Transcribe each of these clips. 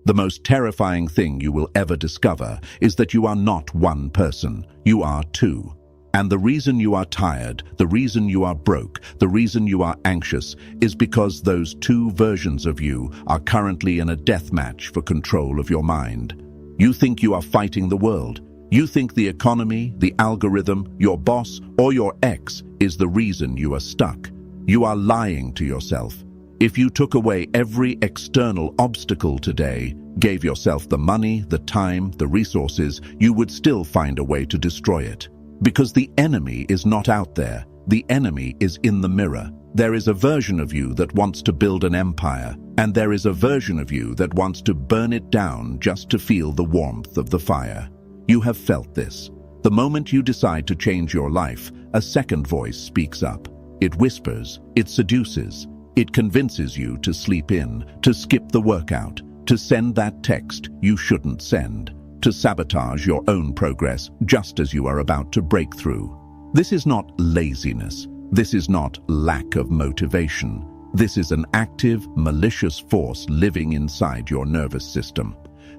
The most terrifying thing you will ever discover is that you are not one person, you are two. And the reason you are tired, the reason you are broke, the reason you are anxious is because those two versions of you are currently in a death match for control of your mind. You think you are fighting the world. You think the economy, the algorithm, your boss, or your ex is the reason you are stuck. You are lying to yourself. If you took away every external obstacle today, gave yourself the money, the time, the resources, you would still find a way to destroy it. Because the enemy is not out there. The enemy is in the mirror. There is a version of you that wants to build an empire, and there is a version of you that wants to burn it down just to feel the warmth of the fire. You have felt this. The moment you decide to change your life, a second voice speaks up. It whispers, it seduces, it convinces you to sleep in, to skip the workout, to send that text you shouldn't send, to sabotage your own progress just as you are about to break through. This is not laziness. This is not lack of motivation. This is an active, malicious force living inside your nervous system.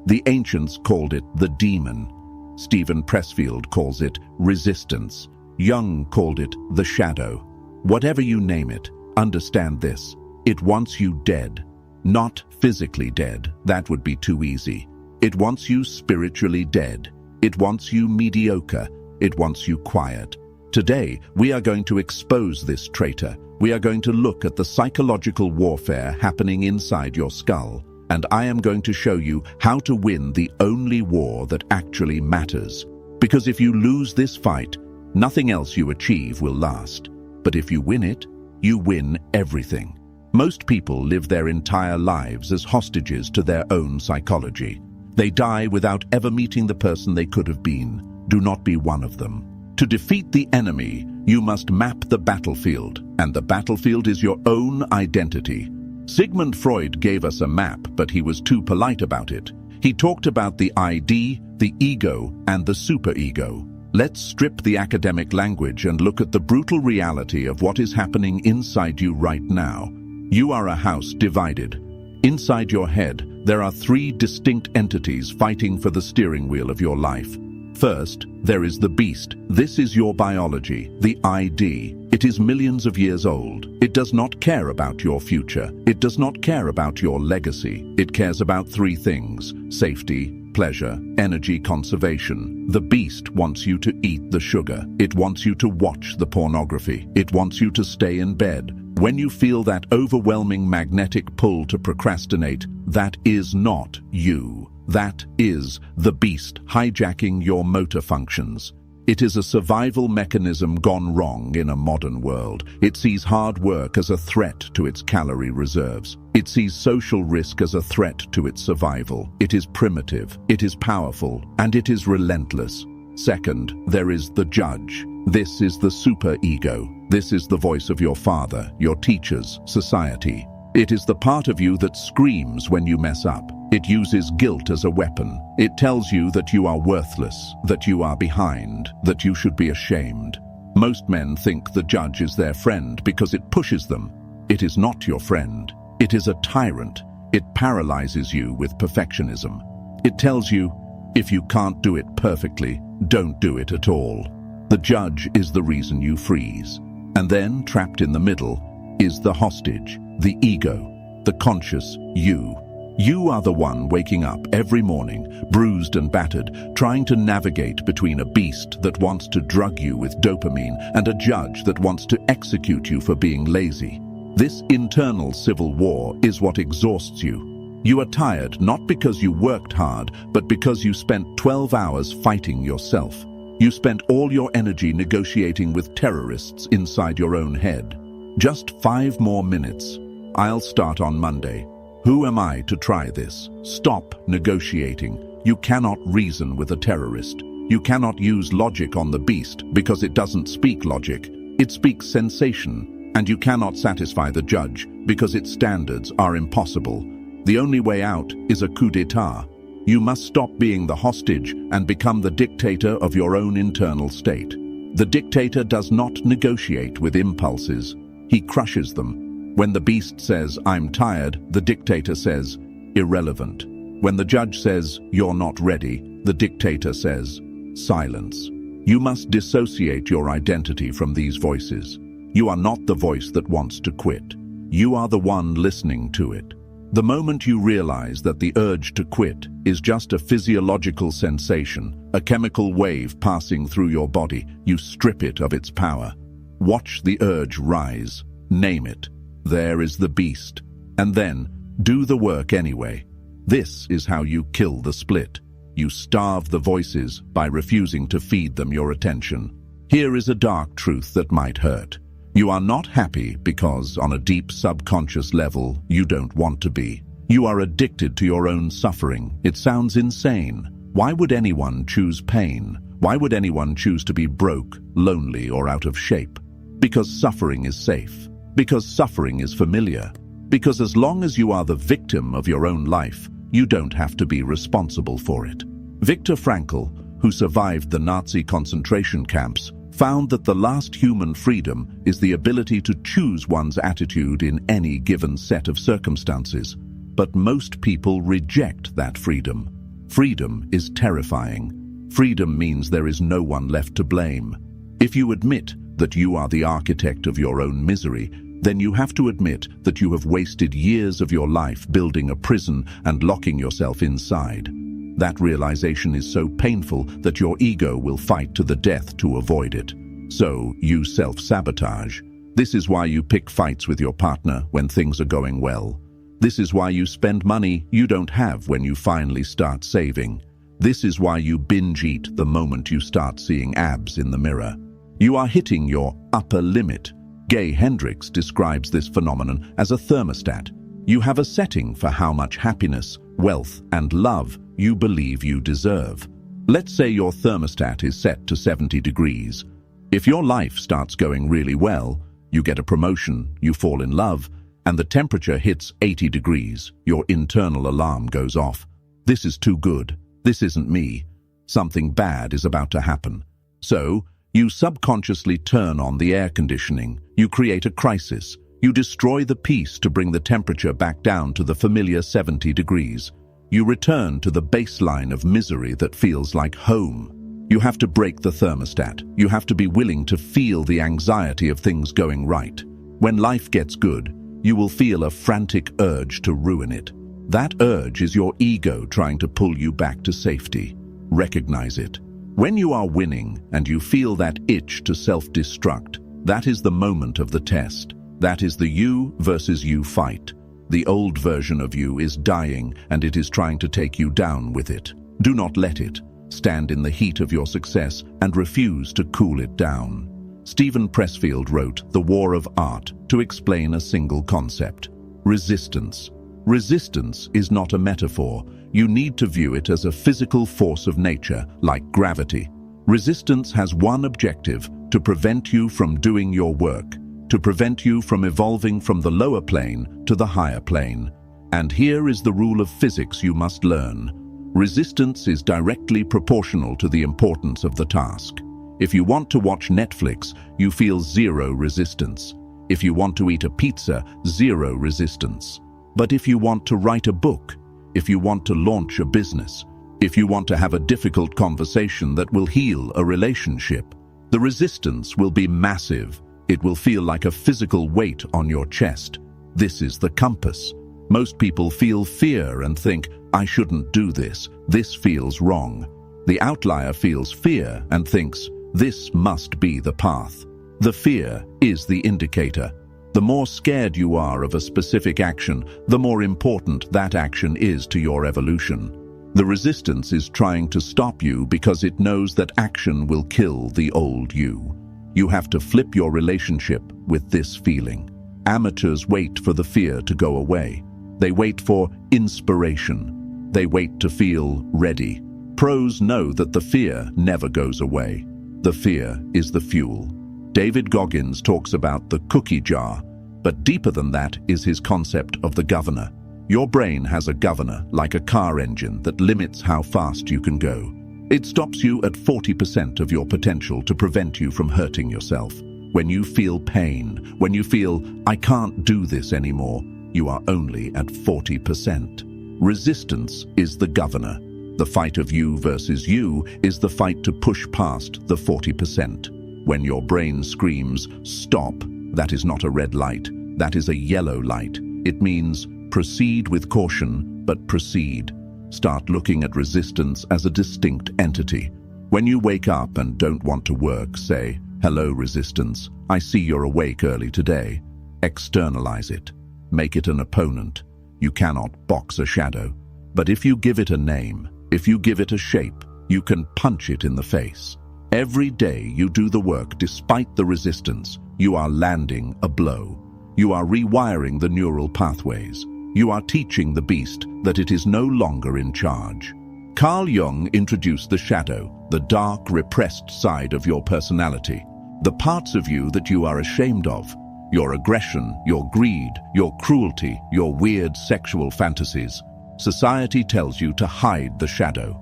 The ancients called it the demon. Stephen Pressfield calls it resistance. Jung called it the shadow. Whatever you name it, understand this. It wants you dead. Not physically dead. That would be too easy. It wants you spiritually dead. It wants you mediocre. It wants you quiet. Today, we are going to expose this traitor. We are going to look at the psychological warfare happening inside your skull. And I am going to show you how to win the only war that actually matters. Because if you lose this fight, nothing else you achieve will last. But if you win it, you win everything. Most people live their entire lives as hostages to their own psychology. They die without ever meeting the person they could have been. Do not be one of them. To defeat the enemy, you must map the battlefield, and the battlefield is your own identity. Sigmund Freud gave us a map, but he was too polite about it. He talked about the ID, the ego, and the superego. Let's strip the academic language and look at the brutal reality of what is happening inside you right now. You are a house divided. Inside your head, there are three distinct entities fighting for the steering wheel of your life. First, there is the beast. This is your biology, the ID. It is millions of years old. It does not care about your future. It does not care about your legacy. It cares about three things: safety, pleasure, energy conservation. The beast wants you to eat the sugar. It wants you to watch the pornography. It wants you to stay in bed. When you feel that overwhelming magnetic pull to procrastinate, that is not you. That is the beast hijacking your motor functions. It is a survival mechanism gone wrong in a modern world. It sees hard work as a threat to its calorie reserves. It sees social risk as a threat to its survival. It is primitive, it is powerful, and it is relentless. Second, there is the judge. This is the superego. This is the voice of your father, your teachers, society. It is the part of you that screams when you mess up. It uses guilt as a weapon. It tells you that you are worthless, that you are behind, that you should be ashamed. Most men think the judge is their friend because it pushes them. It is not your friend. It is a tyrant. It paralyzes you with perfectionism. It tells you, if you can't do it perfectly, don't do it at all. The judge is the reason you freeze. And then, trapped in the middle, is the hostage, the ego, the conscious you. You are the one waking up every morning, bruised and battered, trying to navigate between a beast that wants to drug you with dopamine and a judge that wants to execute you for being lazy. This internal civil war is what exhausts you. You are tired not because you worked hard, but because you spent 12 hours fighting yourself. You spent all your energy negotiating with terrorists inside your own head. Just 5 more minutes. I'll start on Monday. Who am I to try this? Stop negotiating. You cannot reason with a terrorist. You cannot use logic on the beast because it doesn't speak logic. It speaks sensation. And you cannot satisfy the judge because its standards are impossible. The only way out is a coup d'etat. You must stop being the hostage and become the dictator of your own internal state. The dictator does not negotiate with impulses. He crushes them. When the beast says, "I'm tired," the dictator says, "Irrelevant." When the judge says, "You're not ready," the dictator says, "Silence." You must dissociate your identity from these voices. You are not the voice that wants to quit. You are the one listening to it. The moment you realize that the urge to quit is just a physiological sensation, a chemical wave passing through your body, you strip it of its power. Watch the urge rise. Name it. There is the beast. And then, do the work anyway. This is how you kill the split. You starve the voices by refusing to feed them your attention. Here is a dark truth that might hurt. You are not happy because, on a deep subconscious level, you don't want to be. You are addicted to your own suffering. It sounds insane. Why would anyone choose pain? Why would anyone choose to be broke, lonely, or out of shape? Because suffering is safe. Because suffering is familiar. Because as long as you are the victim of your own life, you don't have to be responsible for it. Viktor Frankl, who survived the Nazi concentration camps, found that the last human freedom is the ability to choose one's attitude in any given set of circumstances. But most people reject that freedom. Freedom is terrifying. Freedom means there is no one left to blame. If you admit that you are the architect of your own misery, then you have to admit that you have wasted years of your life building a prison and locking yourself inside. That realization is so painful that your ego will fight to the death to avoid it. So you self-sabotage. This is why you pick fights with your partner when things are going well. This is why you spend money you don't have when you finally start saving. This is why you binge eat the moment you start seeing abs in the mirror. You are hitting your upper limit. Gay Hendricks describes this phenomenon as a thermostat. You have a setting for how much happiness, wealth, and love you believe you deserve. Let's say your thermostat is set to 70 degrees. If your life starts going really well, you get a promotion, you fall in love, and the temperature hits 80 degrees, your internal alarm goes off. This is too good. This isn't me. Something bad is about to happen. So, you subconsciously turn on the air conditioning. You create a crisis. You destroy the peace to bring the temperature back down to the familiar 70 degrees. You return to the baseline of misery that feels like home. You have to break the thermostat. You have to be willing to feel the anxiety of things going right. When life gets good, you will feel a frantic urge to ruin it. That urge is your ego trying to pull you back to safety. Recognize it. When you are winning and you feel that itch to self-destruct, that is the moment of the test. That is the you versus you fight. The old version of you is dying and it is trying to take you down with it. Do not let it. Stand in the heat of your success and refuse to cool it down. Stephen Pressfield wrote The War of Art to explain a single concept: resistance. Resistance is not a metaphor. You need to view it as a physical force of nature, like gravity. Resistance has one objective: to prevent you from doing your work, to prevent you from evolving from the lower plane to the higher plane. And here is the rule of physics you must learn. Resistance is directly proportional to the importance of the task. If you want to watch Netflix, you feel zero resistance. If you want to eat a pizza, zero resistance. But if you want to write a book, if you want to launch a business, if you want to have a difficult conversation that will heal a relationship, the resistance will be massive. It will feel like a physical weight on your chest. This is the compass. Most people feel fear and think, I shouldn't do this. This feels wrong. The outlier feels fear and thinks, this must be the path. The fear is the indicator. The more scared you are of a specific action, the more important that action is to your evolution. The resistance is trying to stop you because it knows that action will kill the old you. You have to flip your relationship with this feeling. Amateurs wait for the fear to go away. They wait for inspiration. They wait to feel ready. Pros know that the fear never goes away. The fear is the fuel. David Goggins talks about the cookie jar, but deeper than that is his concept of the governor. Your brain has a governor, like a car engine, that limits how fast you can go. It stops you at 40% of your potential to prevent you from hurting yourself. When you feel pain, when you feel, I can't do this anymore, you are only at 40%. Resistance is the governor. The fight of you versus you is the fight to push past the 40%. When your brain screams, "Stop," that is not a red light, that is a yellow light. It means proceed with caution, but proceed. Start looking at resistance as a distinct entity. When you wake up and don't want to work, say, "Hello, resistance. I see you're awake early today." Externalize it. Make it an opponent. You cannot box a shadow. But if you give it a name, if you give it a shape, you can punch it in the face. Every day you do the work despite the resistance, you are landing a blow. You are rewiring the neural pathways. You are teaching the beast that it is no longer in charge. Carl Jung introduced the shadow, the dark, repressed side of your personality. The parts of you that you are ashamed of. Your aggression, your greed, your cruelty, your weird sexual fantasies. Society tells you to hide the shadow,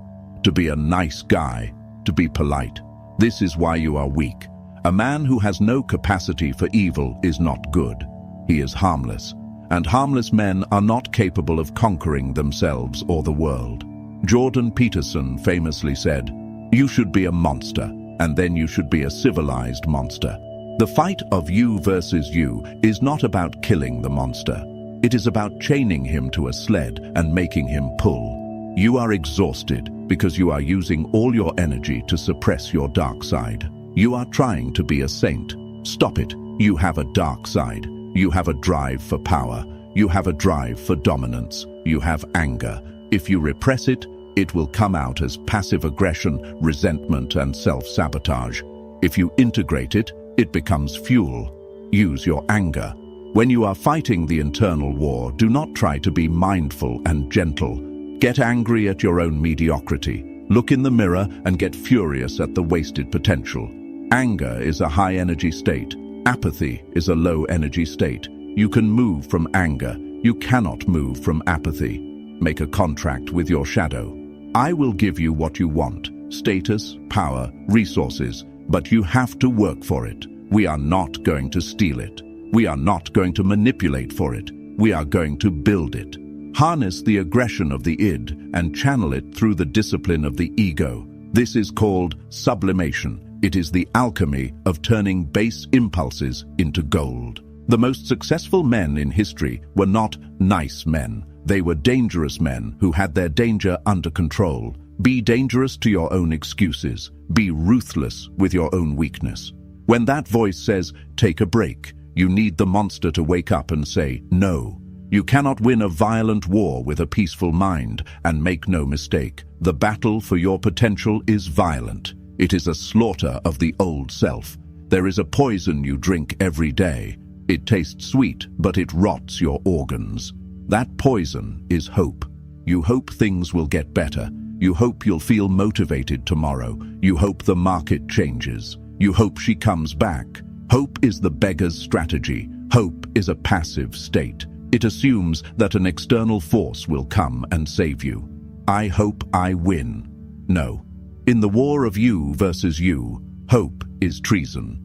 to be a nice guy, to be polite. This is why you are weak. A man who has no capacity for evil is not good. He is harmless, and harmless men are not capable of conquering themselves or the world. Jordan Peterson famously said, "You should be a monster, and then you should be a civilized monster." The fight of you versus you is not about killing the monster. It is about chaining him to a sled and making him pull. You are exhausted because you are using all your energy to suppress your dark side. You are trying to be a saint. Stop it. You have a dark side. You have a drive for power. You have a drive for dominance. You have anger. If you repress it, it will come out as passive aggression, resentment, and self-sabotage. If you integrate it, it becomes fuel. Use your anger. When you are fighting the internal war, do not try to be mindful and gentle. Get angry at your own mediocrity. Look in the mirror and get furious at the wasted potential. Anger is a high-energy state. Apathy is a low-energy state. You can move from anger. You cannot move from apathy. Make a contract with your shadow. I will give you what you want: status, power, resources. But you have to work for it. We are not going to steal it. We are not going to manipulate for it. We are going to build it. Harness the aggression of the id and channel it through the discipline of the ego. This is called sublimation. It is the alchemy of turning base impulses into gold. The most successful men in history were not nice men. They were dangerous men who had their danger under control. Be dangerous to your own excuses. Be ruthless with your own weakness. When that voice says, "Take a break," you need the monster to wake up and say, "No." You cannot win a violent war with a peaceful mind, and make no mistake, the battle for your potential is violent. It is a slaughter of the old self. There is a poison you drink every day. It tastes sweet, but it rots your organs. That poison is hope. You hope things will get better. You hope you'll feel motivated tomorrow. You hope the market changes. You hope she comes back. Hope is the beggar's strategy. Hope is a passive state. It assumes that an external force will come and save you. I hope I win. No. In the war of you versus you, hope is treason.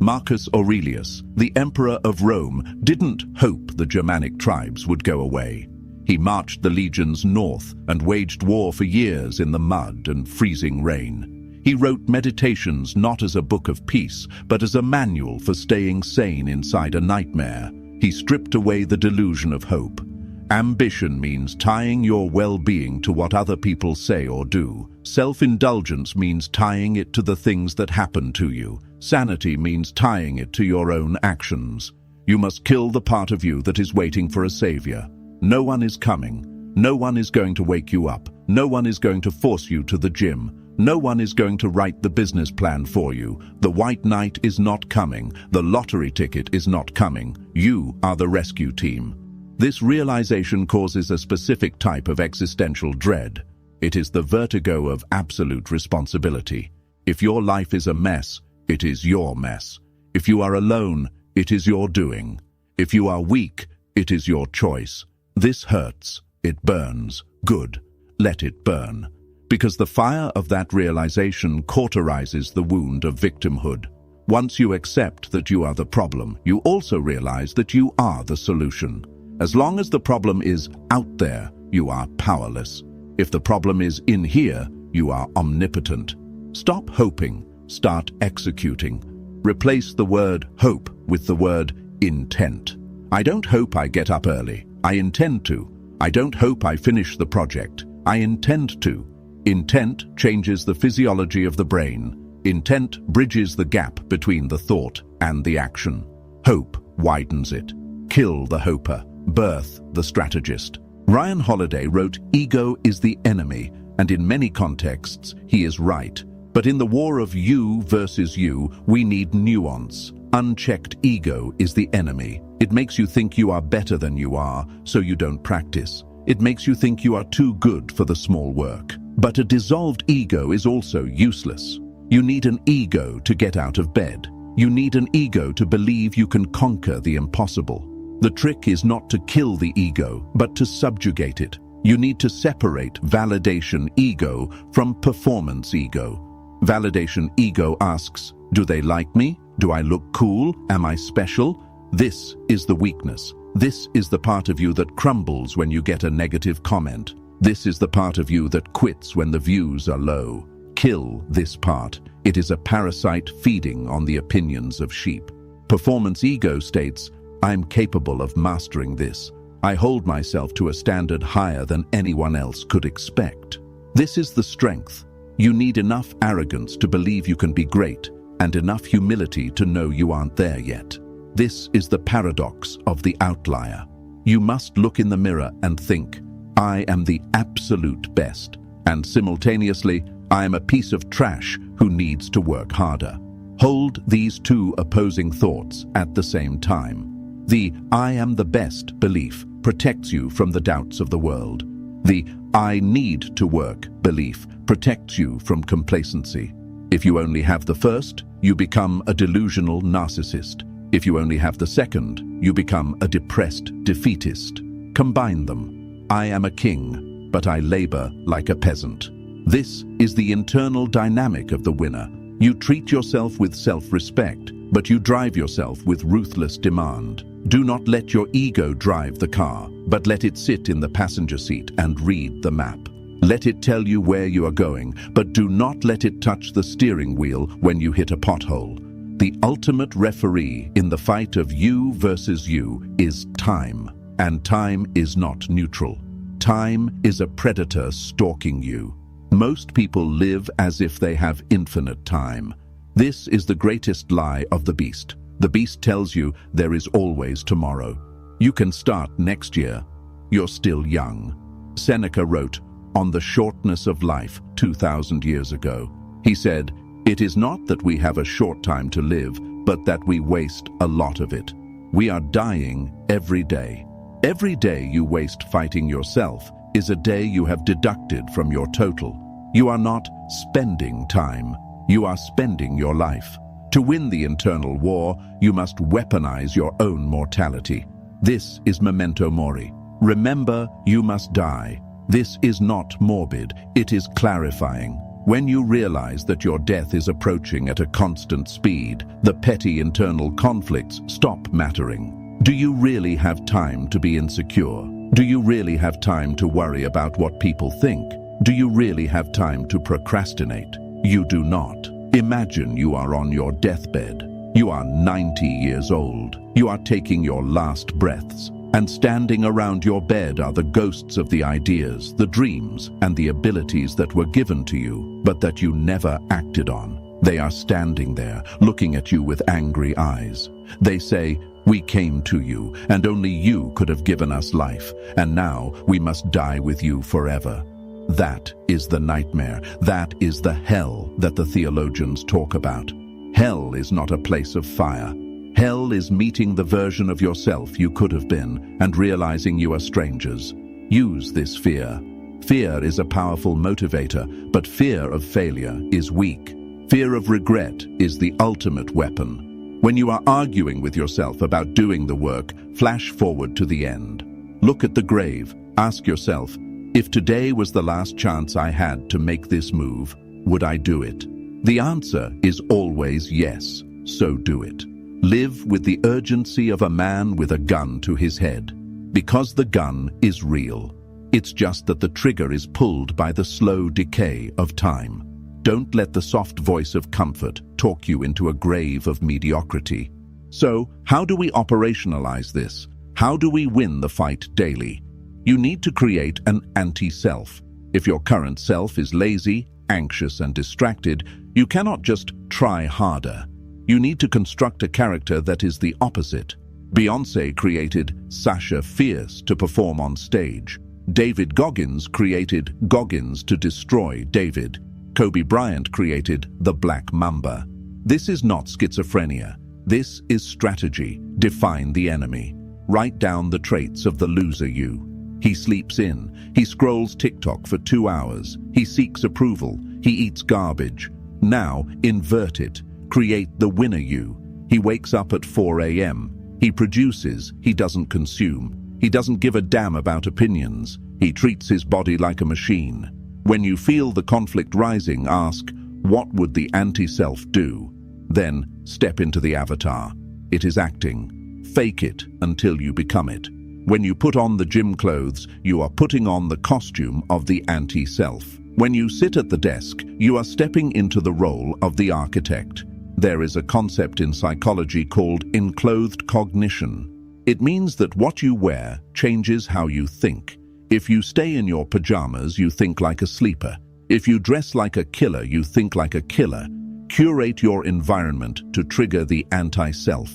Marcus Aurelius, the emperor of Rome, didn't hope the Germanic tribes would go away. He marched the legions north and waged war for years in the mud and freezing rain. He wrote Meditations not as a book of peace, but as a manual for staying sane inside a nightmare. He stripped away the delusion of hope. Ambition means tying your well-being to what other people say or do. Self-indulgence means tying it to the things that happen to you. Sanity means tying it to your own actions. You must kill the part of you that is waiting for a savior. No one is coming. No one is going to wake you up. No one is going to force you to the gym. No one is going to write the business plan for you. The white knight is not coming. The lottery ticket is not coming. You are the rescue team. This realization causes a specific type of existential dread. It is the vertigo of absolute responsibility. If your life is a mess, it is your mess. If you are alone, it is your doing. If you are weak, it is your choice. This hurts. It burns. Good. Let it burn. Because the fire of that realization cauterizes the wound of victimhood. Once you accept that you are the problem, you also realize that you are the solution. As long as the problem is out there, you are powerless. If the problem is in here, you are omnipotent. Stop hoping, start executing. Replace the word hope with the word intent. I don't hope I get up early. I intend to. I don't hope I finish the project. I intend to. Intent changes the physiology of the brain. Intent bridges the gap between the thought and the action. Hope widens it. Kill the hoper. Birth the strategist. Ryan Holiday wrote, "Ego is the enemy," and in many contexts, he is right. But in the war of you versus you, we need nuance. Unchecked ego is the enemy. It makes you think you are better than you are, so you don't practice. It makes you think you are too good for the small work. But a dissolved ego is also useless. You need an ego to get out of bed. You need an ego to believe you can conquer the impossible. The trick is not to kill the ego, but to subjugate it. You need to separate validation ego from performance ego. Validation ego asks, do they like me? Do I look cool? Am I special? This is the weakness. This is the part of you that crumbles when you get a negative comment. This is the part of you that quits when the views are low. Kill this part. It is a parasite feeding on the opinions of sheep. Performance ego states, I'm capable of mastering this. I hold myself to a standard higher than anyone else could expect. This is the strength. You need enough arrogance to believe you can be great, and enough humility to know you aren't there yet. This is the paradox of the outlier. You must look in the mirror and think, I am the absolute best, and simultaneously, I am a piece of trash who needs to work harder. Hold these two opposing thoughts at the same time. The I am the best belief protects you from the doubts of the world. The I need to work belief protects you from complacency. If you only have the first, you become a delusional narcissist. If you only have the second, you become a depressed defeatist. Combine them. I am a king, but I labor like a peasant. This is the internal dynamic of the winner. You treat yourself with self-respect, but you drive yourself with ruthless demand. Do not let your ego drive the car, but let it sit in the passenger seat and read the map. Let it tell you where you are going, but do not let it touch the steering wheel when you hit a pothole. The ultimate referee in the fight of you versus you is time, and time is not neutral. Time is a predator stalking you. Most people live as if they have infinite time. This is the greatest lie of the beast. The beast tells you there is always tomorrow. You can start next year. You're still young. Seneca wrote on the shortness of life 2,000 years ago. He said, it is not that we have a short time to live, but that we waste a lot of it. We are dying every day. Every day you waste fighting yourself is a day you have deducted from your total. You are not spending time. You are spending your life. To win the internal war, you must weaponize your own mortality. This is Memento Mori. Remember, you must die. This is not morbid, it is clarifying. When you realize that your death is approaching at a constant speed, the petty internal conflicts stop mattering. Do you really have time to be insecure? Do you really have time to worry about what people think? Do you really have time to procrastinate? You do not. Imagine you are on your deathbed. You are 90 years old. You are taking your last breaths. And standing around your bed are the ghosts of the ideas, the dreams, and the abilities that were given to you, but that you never acted on. They are standing there, looking at you with angry eyes. They say, we came to you, and only you could have given us life, and now we must die with you forever. That is the nightmare. That is the hell that the theologians talk about. Hell is not a place of fire. Hell is meeting the version of yourself you could have been and realizing you are strangers. Use this fear. Fear is a powerful motivator, but fear of failure is weak. Fear of regret is the ultimate weapon. When you are arguing with yourself about doing the work, flash forward to the end. Look at the grave. Ask yourself, if today was the last chance I had to make this move, would I do it? The answer is always yes, so do it. Live with the urgency of a man with a gun to his head, because the gun is real. It's just that the trigger is pulled by the slow decay of time. Don't let the soft voice of comfort talk you into a grave of mediocrity. So, how do we operationalize this? How do we win the fight daily? You need to create an anti-self. If your current self is lazy, anxious, and distracted, you cannot just try harder. You need to construct a character that is the opposite. Beyoncé created Sasha Fierce to perform on stage. David Goggins created Goggins to destroy David. Kobe Bryant created the Black Mamba. This is not schizophrenia. This is strategy. Define the enemy. Write down the traits of the loser you. He sleeps in. He scrolls TikTok for 2 hours. He seeks approval. He eats garbage. Now, invert it. Create the winner you. He wakes up at 4 a.m. He produces. He doesn't consume. He doesn't give a damn about opinions. He treats his body like a machine. When you feel the conflict rising, ask, what would the anti-self do? Then, step into the avatar. It is acting. Fake it until you become it. When you put on the gym clothes, you are putting on the costume of the anti-self. When you sit at the desk, you are stepping into the role of the architect. There is a concept in psychology called enclothed cognition. It means that what you wear changes how you think. If you stay in your pajamas, you think like a sleeper. If you dress like a killer, you think like a killer. Curate your environment to trigger the anti-self.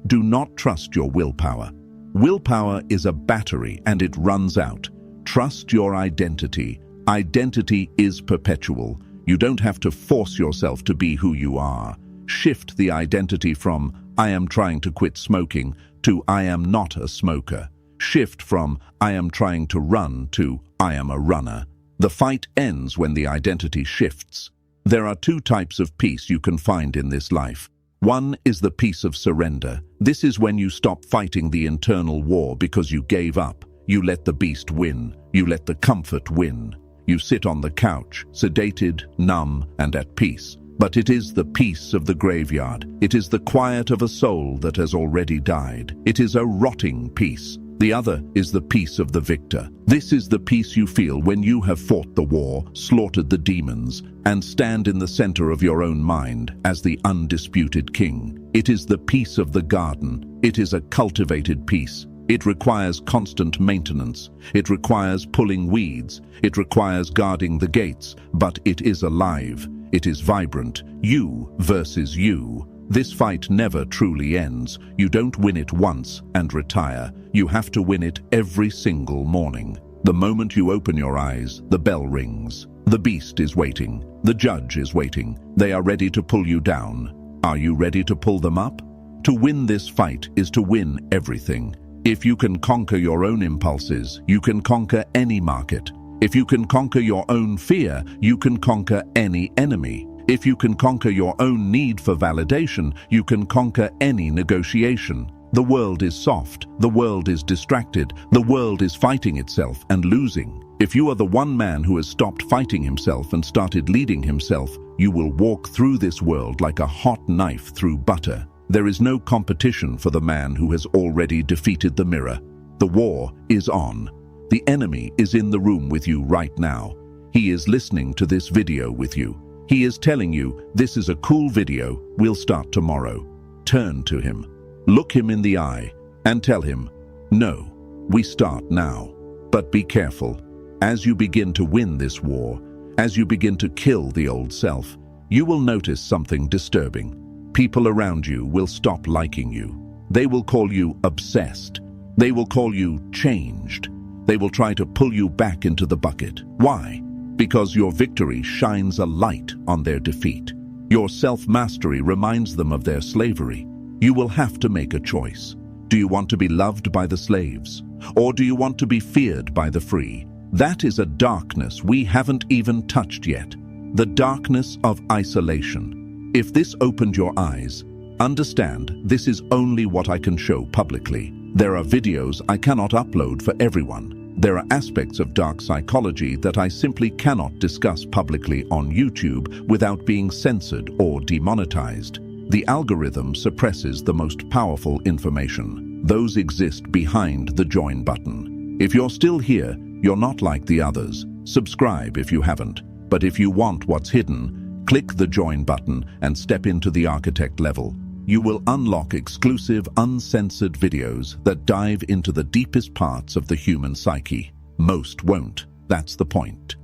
Do not trust your willpower. Willpower is a battery and it runs out. Trust your identity. Identity is perpetual. You don't have to force yourself to be who you are. Shift the identity from I am trying to quit smoking to I am not a smoker. Shift from I am trying to run to I am a runner. The fight ends when the identity shifts. There are 2 types of peace you can find in this life. One is the peace of surrender. This is when you stop fighting the internal war because you gave up. You let the beast win. You let the comfort win. You sit on the couch, sedated, numb, and at peace. But it is the peace of the graveyard. It is the quiet of a soul that has already died. It is a rotting peace. The other is the peace of the victor. This is the peace you feel when you have fought the war, slaughtered the demons, and stand in the center of your own mind as the undisputed king. It is the peace of the garden. It is a cultivated peace. It requires constant maintenance. It requires pulling weeds. It requires guarding the gates, but it is alive. It is vibrant. You versus you. This fight never truly ends. You don't win it once and retire. You have to win it every single morning. The moment you open your eyes, the bell rings. The beast is waiting. The judge is waiting. They are ready to pull you down. Are you ready to pull them up? To win this fight is to win everything. If you can conquer your own impulses, you can conquer any market. If you can conquer your own fear, you can conquer any enemy. If you can conquer your own need for validation, you can conquer any negotiation. The world is soft. The world is distracted. The world is fighting itself and losing. If you are the one man who has stopped fighting himself and started leading himself, you will walk through this world like a hot knife through butter. There is no competition for the man who has already defeated the mirror. The war is on. The enemy is in the room with you right now. He is listening to this video with you. He is telling you, this is a cool video, we'll start tomorrow. Turn to him, look him in the eye, and tell him, no, we start now. But be careful. As you begin to win this war, as you begin to kill the old self, you will notice something disturbing. People around you will stop liking you. They will call you obsessed. They will call you changed. They will try to pull you back into the bucket. Why? Because your victory shines a light on their defeat. Your self-mastery reminds them of their slavery. You will have to make a choice. Do you want to be loved by the slaves? Or do you want to be feared by the free? That is a darkness we haven't even touched yet. The darkness of isolation. If this opened your eyes, understand this is only what I can show publicly. There are videos I cannot upload for everyone. There are aspects of dark psychology that I simply cannot discuss publicly on YouTube without being censored or demonetized. The algorithm suppresses the most powerful information. Those exist behind the join button. If you're still here, You're not like the others. Subscribe if you haven't. But if you want what's hidden, click the join button and step into the architect level. You will unlock exclusive, uncensored videos that dive into the deepest parts of the human psyche. Most won't. That's the point.